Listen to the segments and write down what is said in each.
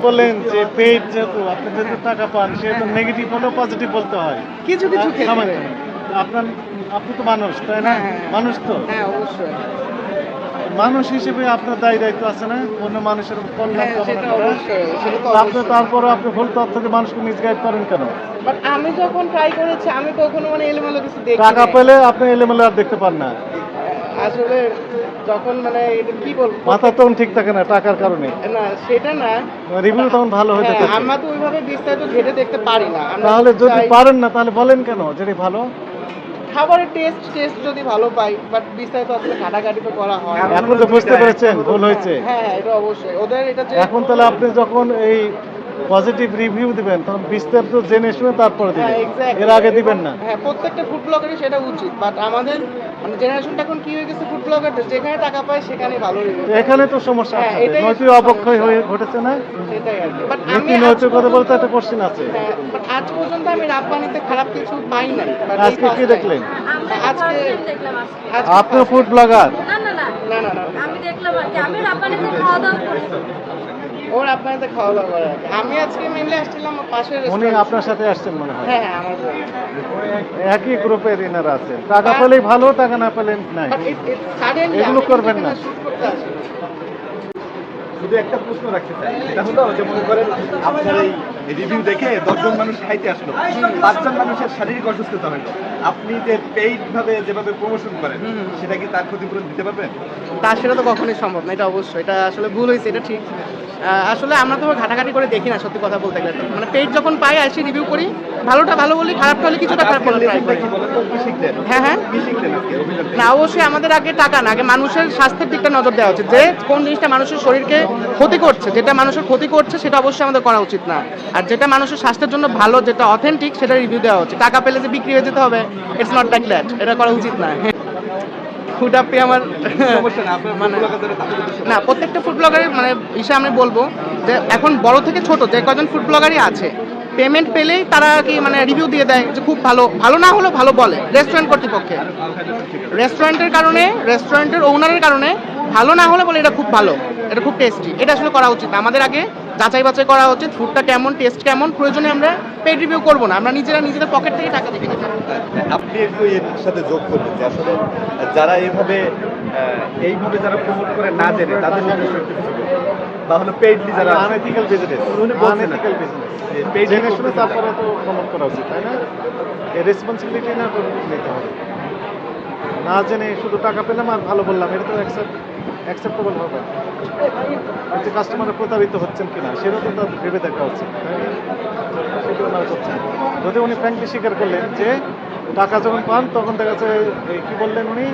বললেন যে পেইড যেহেতু আপনি যেহেতু টাকা পান সেহেতু নেগেটিভ হলেও পজিটিভ বলতে হয়। কিছু কিছু ক্ষেত্রে। আপনার আপনি তো মানুষ তাই না? হ্যাঁ, মানুষ তো হ্যাঁ অবশ্যই। মানুষ হিসেবে আপনার দায়ী দায়িত্ব আছে না অন্য মানুষের কল্যাণ হ্যাঁ কামনা সেটা করা? অবশ্যই, সেটা তো আপনি অবশ্যই। তারপরে আপনি ভুল তথ্য দিয়ে মানুষকে মিসগাইড করেন কেন? বাট আমি যখন ট্রাই করেছি আমি কখনো মানে এলোমেলো কিছু দেখি টাকা নাই। পেলে আপনি এলোমেলো আর দেখতে পান না। আসলে যখন মানে এটা কি বলবো, মাথা তখন ঠিক থাকে না টাকার কারণে। না সেটা না, রিভিউ তখন ভালো হতে হ্যাঁ, থাকে। আমরা তো ওইভাবে বিস্তারিত ঘেটে দেখতে পারি না। আমরা তাহলে যদি চাই পারেন না তাহলে বলেন কেন যেটা ভালো? খাবারের টেস্ট যদি ভালো পাই, বাট বিস্তারিত আসলে ঘাটাঘাটি তো করা হয় না। এখন তো বুঝতে পেরেছেন ভুল হয়েছে। হ্যাঁ হ্যাঁ এটা অবশ্যই ওদের এটা যে এখন তাহলে আপনি যখন এই পজিটিভ রিভিউ দিবেন তখন বিস্তারিত জেনে শুনে তারপরে হ্যাঁ দিবেন, এক্স্যাক্টলি এর আগে দিবেন না। হ্যাঁ প্রত্যেকটা ফুড ব্লগারই সেটা উচিত, বাট আমাদের মানে জেনারেশনটা এখন কি হয়ে গেছে, ফুড ব্লগারদের যেখানে টাকা পায় সেখানে ভালো রিভিউ। এখানে তো সমস্যা হ্যাঁ, আছে, এটাই নৈতিক সমস্যা। অবক্ষয় হয়ে ঘটেছে না? সেটাই আর কি। বাট আমি নীতি নৈতিকতা বলতে একটা কোশ্চেন আছে। হ্যাঁ, বাট আজ পর্যন্ত আমি রাব্বানিতে খারাপ কিছু পাই নাই। But এই আজকে কি first time। দেখলেন? আমরা আজকে first time দেখলাম আজকে। আজকে আপনিও first ফুড time। ব্লগার? না না না না না না আমি দেখলাম আর কি, আমি রাব্বানিতে খাওয়া দাওয়া করি। ওর আপনাদের খাওয়া দাওয়া করে আর কি। আমি আজকে মেনলি আসছিলাম পাশের উনি restaurant। আপনার সাথে আসছেন মনে হয়। হ্যাঁ হ্যাঁ আমার বোন। একই গ্রুপের ইনারা আছেন, টাকা পেলেই ভালো টাকা না পেলে নাই। But suddenly এগুলো আমি করবেন এখানে না। shoot করতে আসি। শুধু একটা প্রশ্ন রাখতে চাই, সেটা হলো যে মনে করেন আপনার এই রিভিউ দেখে 10 জন মানুষ খাইতে আসলো, 5 জন মানুষের শারীরিক অসুস্থতা হলো, আপনি যে পেইড ভাবে যেভাবে প্রমোশন করেন সেটা কি তার ক্ষতিপূরণ দিতে পারবেন? তা সেটা তো কখনোই সম্ভব না, এটা অবশ্যই, এটা আসলে ভুল হয়েছে, এটা ঠিক। আসলে আমরা তো ঘাটাঘাটি করে দেখি না, সত্যি কথা বলতে গেলে। মানে পেজ যখন পাই আসি রিভিউ করি, ভালোটা ভালো বলি, খারাপটা হলে কিছুটা খারাপ বলে ট্রাই করি। কি বলেন তো, কি শিখলেন? হ্যাঁ হ্যাঁ কি শিখলেন আজকে অভিযান থেকে? না অবশ্যই আমাদের আগে টাকা না, আগে মানুষের স্বাস্থ্যের দিকটা নজর দেওয়া উচিত, যে কোন জিনিসটা মানুষের শরীরকে ক্ষতি করছে, যেটা মানুষের ক্ষতি করছে সেটা অবশ্যই আমাদের করা উচিত না। আর যেটা মানুষের স্বাস্থ্যের জন্য ভালো, যেটা অথেন্টিক, সেটা রিভিউ দেওয়া উচিত। টাকা পেলে যে বিক্রি হয়ে যেতে হবে, ইটস নট লাইক দ্যাট, এটা করা উচিত না। ফুড আপে আমার সমস্যা না, আপনার মানে ব্লগারদের তাদের উদ্দেশ্যে না, প্রত্যেকটা ফুড ব্লগারের মানে হিসেবে আমি বলবো যে এখন বড় থেকে ছোট যে কজন ফুড ব্লগারই আছে, পেমেন্ট পেলেই তারা কি মানে রিভিউ দিয়ে দেয় যে খুব ভালো, ভালো না হলেও ভালো বলে রেস্টুরেন্ট কর্তৃপক্ষে। রেস্টুরেন্টের কারণে, রেস্টুরেন্টের ওনারের কারণে ভালো না হলে বলে এটা খুব ভালো, এটা খুব টেস্টি, এটা আসলে করা উচিত না। আমাদের আগে যাচাই বাছাই করা উচিত, ফুডটা কেমন, টেস্ট কেমন, প্রয়োজনে আমরা পেড রিভিউ করবো না, আমরা নিজেদের পকেট থেকে টাকা দিয়ে কিনে খাবো। আপনি একটু এর সাথে যোগ করবেন যে আসলে যারা এইভাবে যারা প্রমোট করে না জেনে তাদের উদ্দেশ্যে একটু কিছু বলুন। বা হলো পেইডলি যারা আনএথিক্যাল বিজনেস, উনি বলছেন আনএথিক্যাল যে বিজনেস paid জেনে শুনে করতে তারপরে তো প্রমোট করা উচিত, তাই না? এই রেসপন্সিবিলিটি না করে নিতে হবে। না জেনে শুধু টাকা পেলাম আর ভালো বললাম, এটা তো অ্যাকসেপ্টেবল হবে না। যে কাস্টমার প্রতারিত হচ্ছেন কিনা সেটা তো তার ভেবে দেখা উচিত, তাই না? সেটা ওনারা করছেন। যদি উনি ফ্র্যাঙ্কলি স্বীকার করলেন যে টাকা যখন পান তখন দেখা যাচ্ছে এই কি বললেন উনি,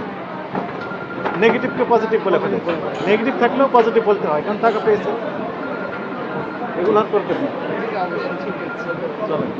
নেগেটিভকে পজিটিভ বলে ফেলে। নেগেটিভ থাকলেও পজিটিভ বলতে হয়, কারণ টাকা পেয়েছে। এগুলো আর করবেন না। চলেন।